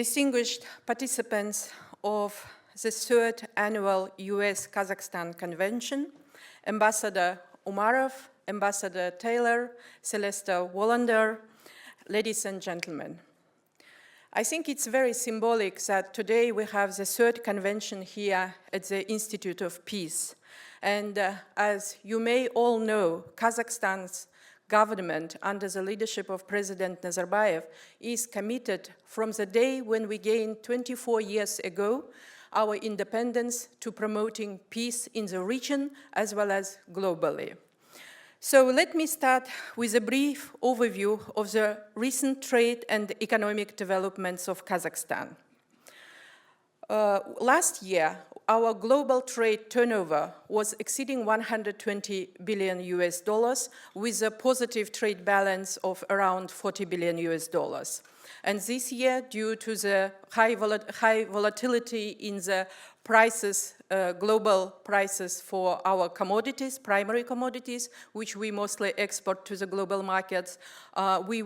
distinguished participants of the third annual US-Kazakhstan Convention, Ambassador Umarov, Ambassador Taylor, Celeste Wallander, ladies and gentlemen. I think it's very symbolic that today we have the third convention here at the Institute of Peace. And as you may all know, Kazakhstan's government under the leadership of President Nazarbayev is committed from the day when we gained 24 years ago our independence to promoting peace in the region as well as globally. So let me start with a brief overview of the recent trade and economic developments of Kazakhstan. Last year, our global trade turnover was exceeding 120 billion US dollars with a positive trade balance of around 40 billion US dollars. And this year, due to the high volatility in the prices, global prices for our commodities, primary commodities, which we mostly export to the global markets, we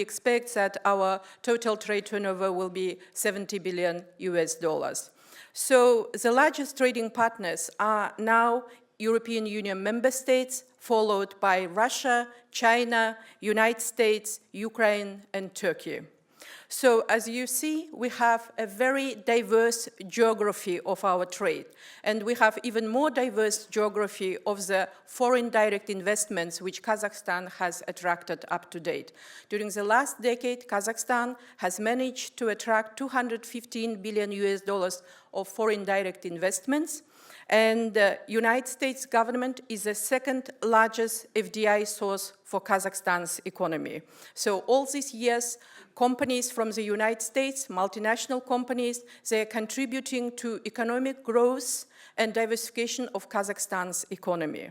expect that our total trade turnover will be 70 billion US dollars. So the largest trading partners are now European Union member states, followed by Russia, China, United States, Ukraine, and Turkey. So as you see, we have a very diverse geography of our trade, and we have even more diverse geography of the foreign direct investments which Kazakhstan has attracted up to date. During the last decade, Kazakhstan has managed to attract 215 billion US dollars of foreign direct investments, and the United States government is the second largest FDI source for Kazakhstan's economy. So all these years, companies from the United States, multinational companies, they are contributing to economic growth and diversification of Kazakhstan's economy.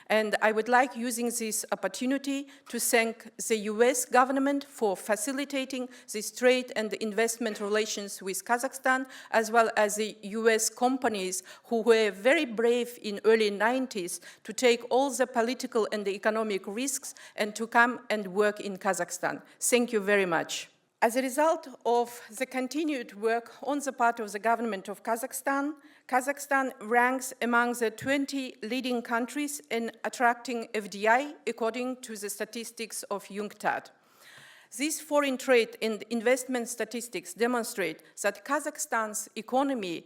And I would like using this opportunity to thank the US government for facilitating this trade and investment relations with Kazakhstan, as well as the US companies who were very brave in early 90s to take all the political and the economic risks and to come and work in Kazakhstan. Thank you very much. As a result of the continued work on the part of the government of Kazakhstan, Kazakhstan ranks among the 20 leading countries in attracting FDI, according to the statistics of UNCTAD. These foreign trade and investment statistics demonstrate that Kazakhstan's economy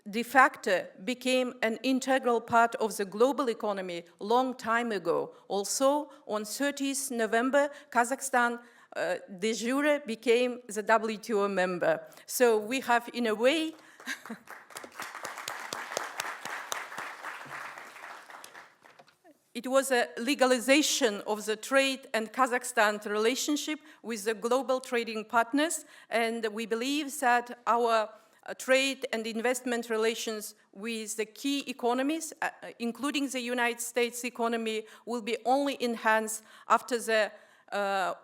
de facto became an integral part of the global economy long time ago. Also, on 30th November, Kazakhstan de jure became the WTO member. So we have, in a way, it was a legalization of the trade and Kazakhstan's relationship with the global trading partners, and we believe that our trade and investment relations with the key economies, including the United States economy, will be only enhanced after the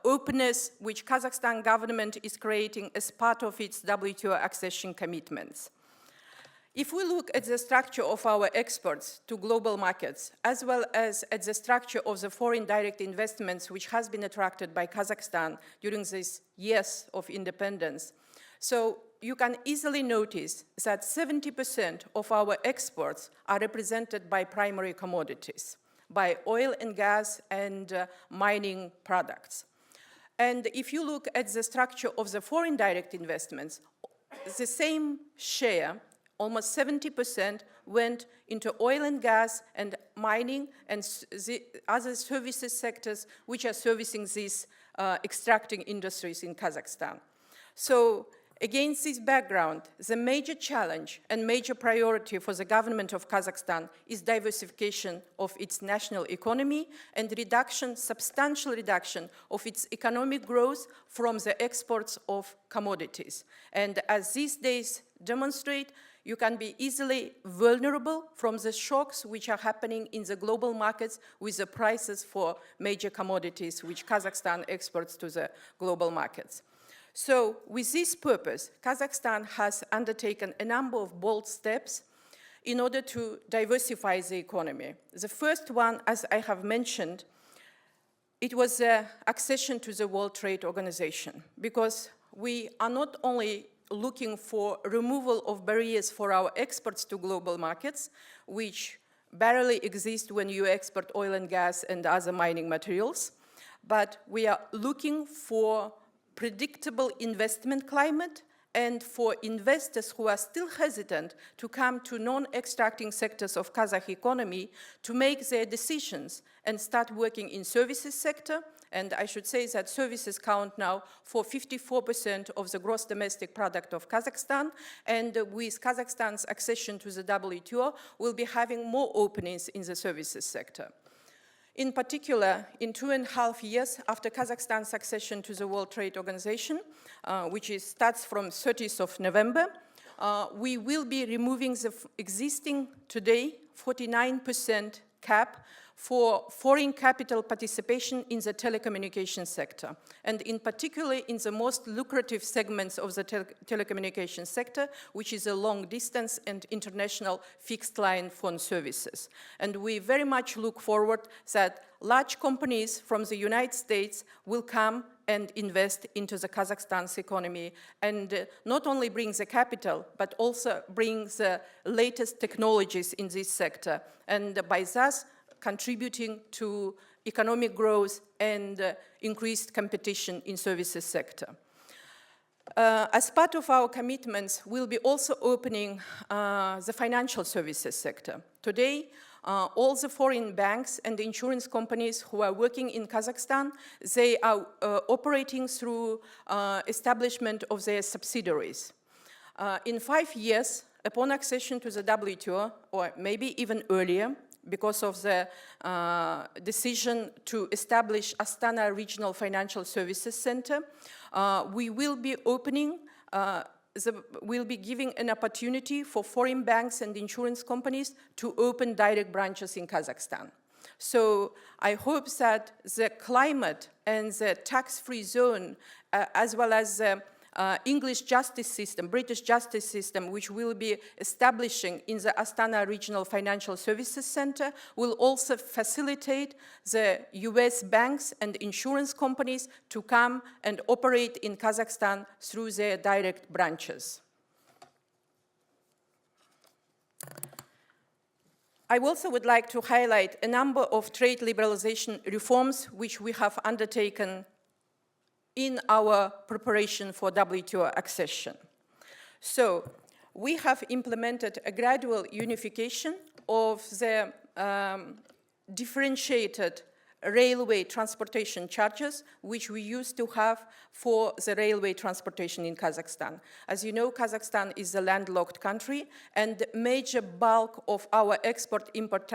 openness which Kazakhstan government is creating as part of its WTO accession commitments. If we look at the structure of our exports to global markets, as well as at the structure of the foreign direct investments which has been attracted by Kazakhstan during these years of independence, so you can easily notice that 70% of our exports are represented by primary commodities, by oil and gas and mining products. And if you look at the structure of the foreign direct investments, the same share, almost 70%, went into oil and gas and mining and the other services sectors which are servicing these extracting industries in Kazakhstan. So against this background, the major challenge and major priority for the government of Kazakhstan is diversification of its national economy and substantial reduction of its economic growth from the exports of commodities. And as these days demonstrate, you can be easily vulnerable from the shocks which are happening in the global markets with the prices for major commodities which Kazakhstan exports to the global markets. So with this purpose, Kazakhstan has undertaken a number of bold steps in order to diversify the economy. The first one, as I have mentioned, it was the accession to the World Trade Organization, because we are not only looking for removal of barriers for our exports to global markets, which barely exist when you export oil and gas and other mining materials, but we are looking for predictable investment climate and for investors who are still hesitant to come to non-extracting sectors of Kazakh economy to make their decisions and start working in services sector. And I should say that services count now for 54% of the gross domestic product of Kazakhstan. And with Kazakhstan's accession to the WTO, we'll be having more openings in the services sector. In particular, in 2.5 years after Kazakhstan's accession to the World Trade Organization, which starts from 30th of November, we will be removing the existing today 49% cap for foreign capital participation in the telecommunications sector, and in particular in the most lucrative segments of the telecommunications sector, which is a long distance and international fixed line phone services. And we very much look forward that large companies from the United States will come and invest into the Kazakhstan's economy and not only bring the capital, but also bring the latest technologies in this sector, and by thus contributing to economic growth and increased competition in services sector. As part of our commitments, we'll be also opening the financial services sector. Today, all the foreign banks and insurance companies who are working in Kazakhstan, they are operating through establishment of their subsidiaries. In 5 years, upon accession to the WTO, or maybe even earlier, because of the decision to establish Astana Regional Financial Services Center, we will be opening, we'll be giving an opportunity for foreign banks and insurance companies to open direct branches in Kazakhstan. So I hope that the climate and the tax-free zone, as well as the English justice system, British justice system, which we'll be establishing in the Astana Regional Financial Services Center, will also facilitate the US banks and insurance companies to come and operate in Kazakhstan through their direct branches. I also would like to highlight a number of trade liberalization reforms which we have undertaken in our preparation for WTO accession. So we have implemented a gradual unification of the differentiated railway transportation charges, which we used to have for the railway transportation in Kazakhstan. As you know, Kazakhstan is a landlocked country, and the major bulk of our export-import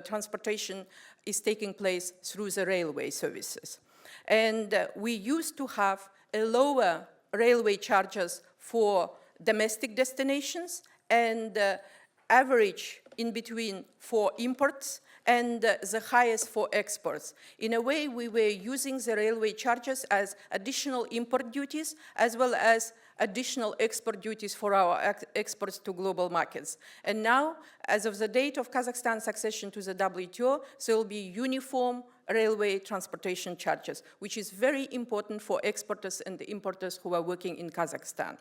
transportation is taking place through the railway services. And we used to have a lower railway charges for domestic destinations and average in between for imports and the highest for exports. In a way, we were using the railway charges as additional import duties as well as additional export duties for our exports to global markets. And now, as of the date of Kazakhstan's accession to the WTO, there will be uniform railway transportation charges, which is very important for exporters and importers who are working in Kazakhstan.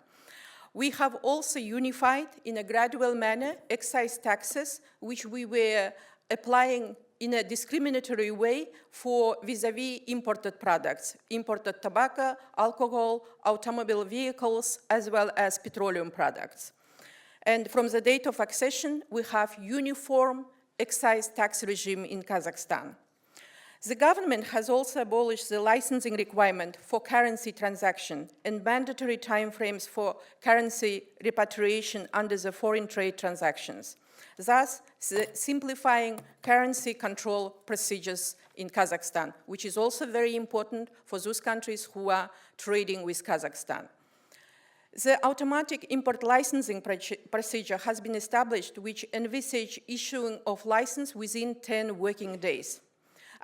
We have also unified in a gradual manner excise taxes, which we were applying in a discriminatory way for vis-à-vis imported products, imported tobacco, alcohol, automobile vehicles, as well as petroleum products. And from the date of accession, we have uniform excise tax regime in Kazakhstan. The government has also abolished the licensing requirement for currency transaction and mandatory timeframes for currency repatriation under the foreign trade transactions, thus simplifying currency control procedures in Kazakhstan, which is also very important for those countries who are trading with Kazakhstan. The automatic import licensing procedure has been established, which envisages issuing of license within 10 working days.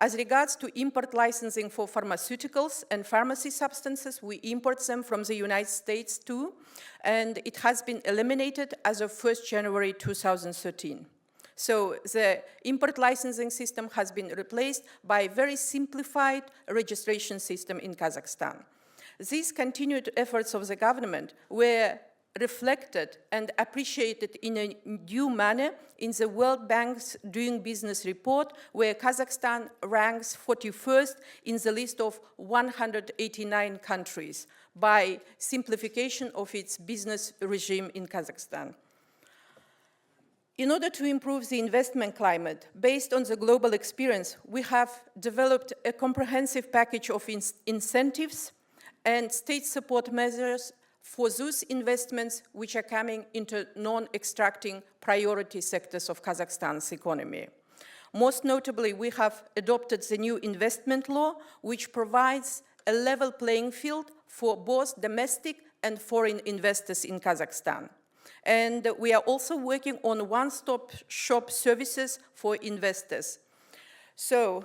As regards to import licensing for pharmaceuticals and pharmacy substances, we import them from the United States too, and it has been eliminated as of 1st January 2013. So the import licensing system has been replaced by a very simplified registration system in Kazakhstan. These continued efforts of the government were reflected and appreciated in a due manner in the World Bank's Doing Business report, where Kazakhstan ranks 41st in the list of 189 countries by simplification of its business regime in Kazakhstan. In order to improve the investment climate, based on the global experience, we have developed a comprehensive package of incentives and state support measures for those investments which are coming into non-extracting priority sectors of Kazakhstan's economy. Most notably, we have adopted the new investment law, which provides a level playing field for both domestic and foreign investors in Kazakhstan. And we are also working on one-stop shop services for investors. So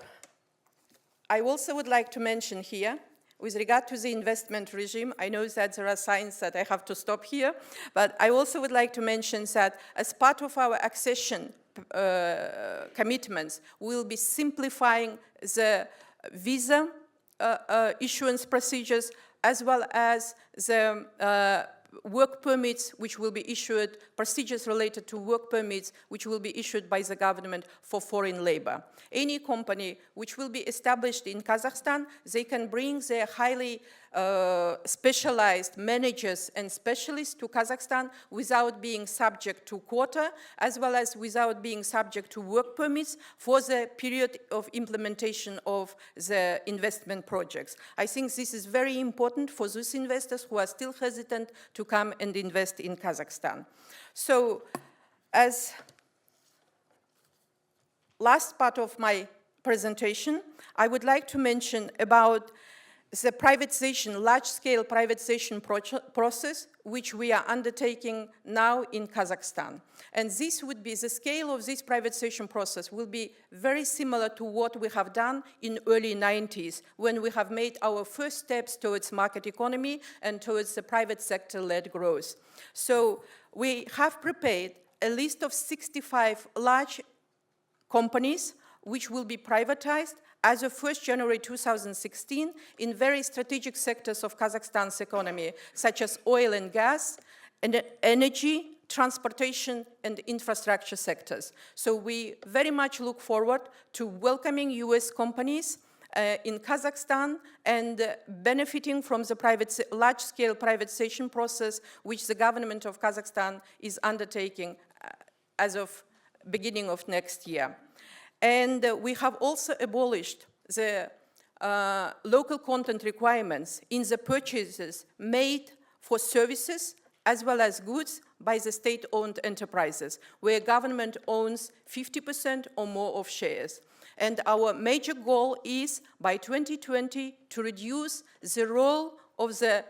I also would like to mention here, with regard to the investment regime, I know that there are signs that I have to stop here, but I also would like to mention that as part of our accession commitments, we'll be simplifying the visa issuance procedures as well as the work permits which will be issued, procedures related to work permits which will be issued by the government for foreign labor. Any company which will be established in Kazakhstan, they can bring their highly specialized managers and specialists to Kazakhstan without being subject to quota, as well as without being subject to work permits for the period of implementation of the investment projects. I think this is very important for those investors who are still hesitant to come and invest in Kazakhstan. So, as last part of my presentation, I would like to mention about the privatization, large-scale privatization process, which we are undertaking now in Kazakhstan. And this would be, the scale of this privatization process will be very similar to what we have done in early 90s, when we have made our first steps towards market economy and towards the private sector-led growth. So we have prepared a list of 65 large companies which will be privatized as of 1st January 2016 in very strategic sectors of Kazakhstan's economy, such as oil and gas, and energy, transportation, and infrastructure sectors. So we very much look forward to welcoming US companies in Kazakhstan and benefiting from the large-scale privatization process which the government of Kazakhstan is undertaking as of beginning of next year. And we have also abolished the local content requirements in the purchases made for services as well as goods by the state-owned enterprises, where government owns 50% or more of shares. And our major goal is, by 2020, to reduce the role of the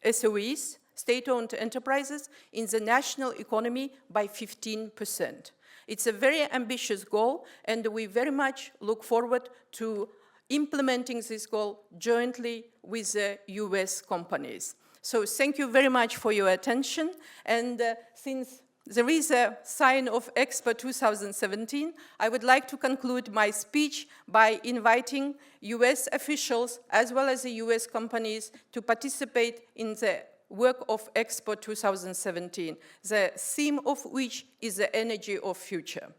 SOEs, state-owned enterprises, in the national economy by 15%. It's a very ambitious goal, and we very much look forward to implementing this goal jointly with the US companies. So thank you very much for your attention. And since there is a sign of Expo 2017, I would like to conclude my speech by inviting US officials as well as the US companies to participate in the work of Expo 2017, the theme of which is the energy of future.